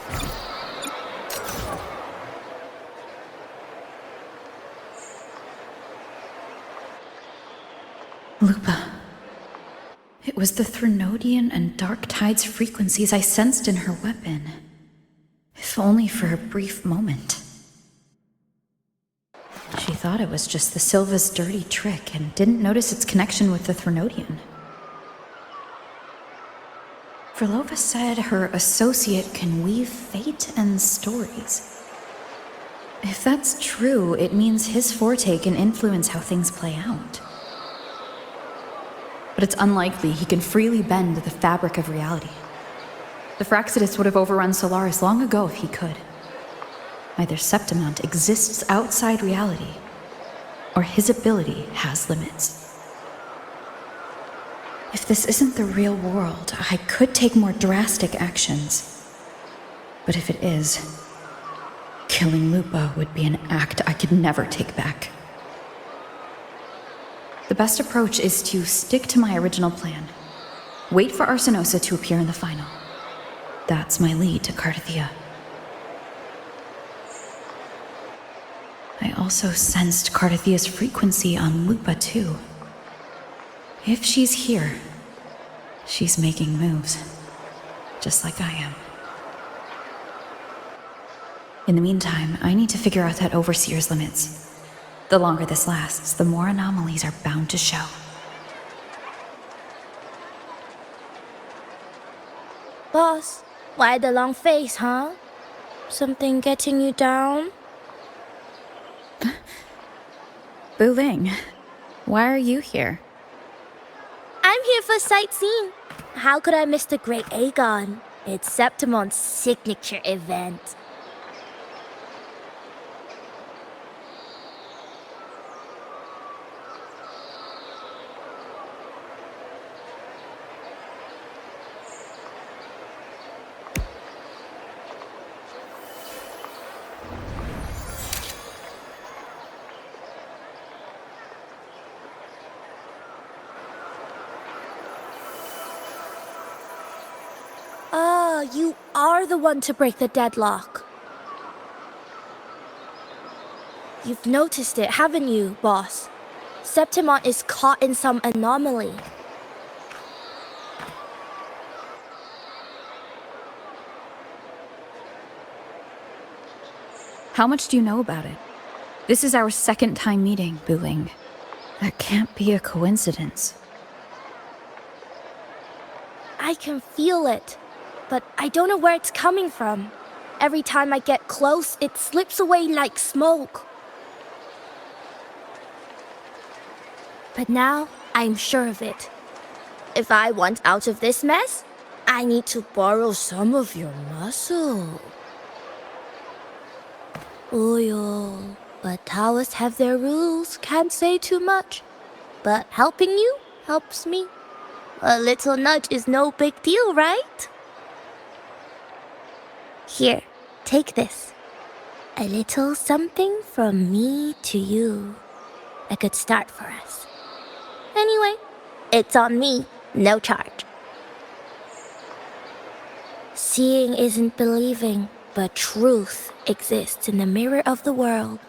S14: Lupa. It was the Threnodian and Dark Tide's frequencies I sensed in her weapon. If only for a brief moment. She thought it was just the Silva's dirty trick and didn't notice its connection with the Threnodian. Verlova said her associate can weave fate and stories. If that's true, it means his forte can influence how things play out. But it's unlikely he can freely bend the fabric of reality. The Fraxidus would have overrun Solaris long ago if he could. Either Septimont exists outside reality, or his ability has limits. If this isn't the real world, I could take more drastic actions. But if it is, killing Lupa would be an act I could never take back. The best approach is to stick to my original plan. Wait for Arsenosa to appear in the final. That's my lead to Cardathia. I also sensed Cardathia's frequency on Lupa too. If she's here, she's making moves, just like I am. In the meantime, I need to figure out that Overseer's limits. The longer this lasts, the more anomalies are bound to show.
S3: Boss, why the long face, huh? Something getting you down?
S5: Wuthering, why are you here?
S3: I'm here for sightseeing. How could I miss the Great Aegon? It's Septimon's signature event. You are the one to break the deadlock. You've noticed it, haven't you, boss? Septimont is caught in some anomaly.
S5: How much do you know about it? This is our second time meeting, Wuthering. That can't be a coincidence.
S3: I can feel it, but I don't know where it's coming from. Every time I get close, it slips away like smoke. But now, I'm sure of it. If I want out of this mess, I need to borrow some of your muscle. Oil. But Taoists have their rules, can't say too much. But helping you helps me. A little nudge is no big deal, right? Here, take this. A little something from me to you. A good start for us. Anyway, it's on me, no charge. Seeing isn't believing, but truth exists in the mirror of the world.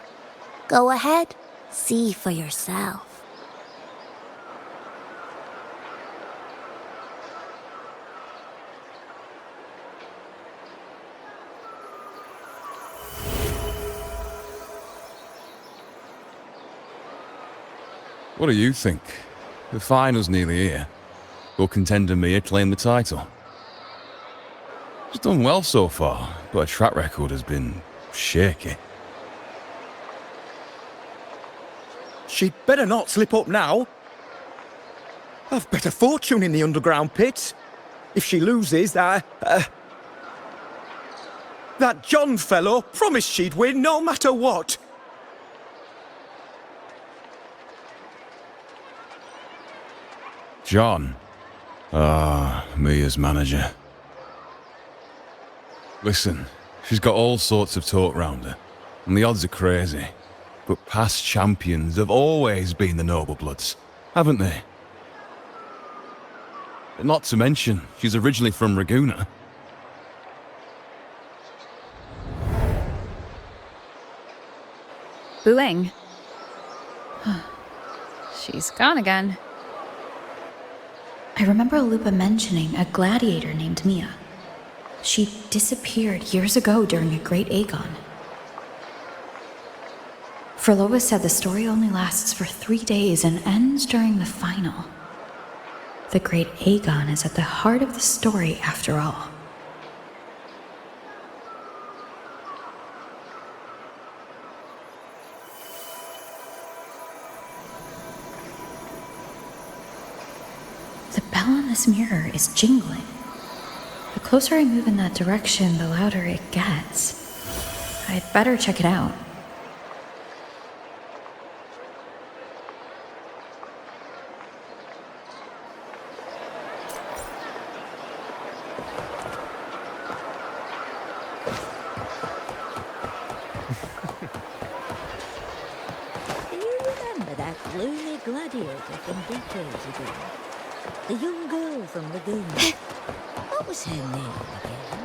S3: Go ahead, see for yourself.
S8: What do you think? The final's nearly here. Will contender Mia claim the title? She's done well so far, but her track record has been shaky.
S6: She'd better not slip up now. I've bet a fortune in the underground pits. If she loses, that John fellow promised she'd win no matter what.
S8: John. Mia's manager. Listen, she's got all sorts of talk round her, and the odds are crazy. But past champions have always been the noble bloods, haven't they? Not to mention, she's originally from Raguna.
S5: Bulang. She's gone again.
S14: I remember Lupa mentioning a gladiator named Mia. She disappeared years ago during a Great Aegon. Frolova said the story only lasts for 3 days and ends during the final. The Great Aegon is at the heart of the story after all. The bell on this mirror is jingling. The closer I move in that direction, the louder it gets. I'd better check it out.
S13: Do you remember that gloomy gladiator from decades ago? The young girl from Laguna. What was her name again?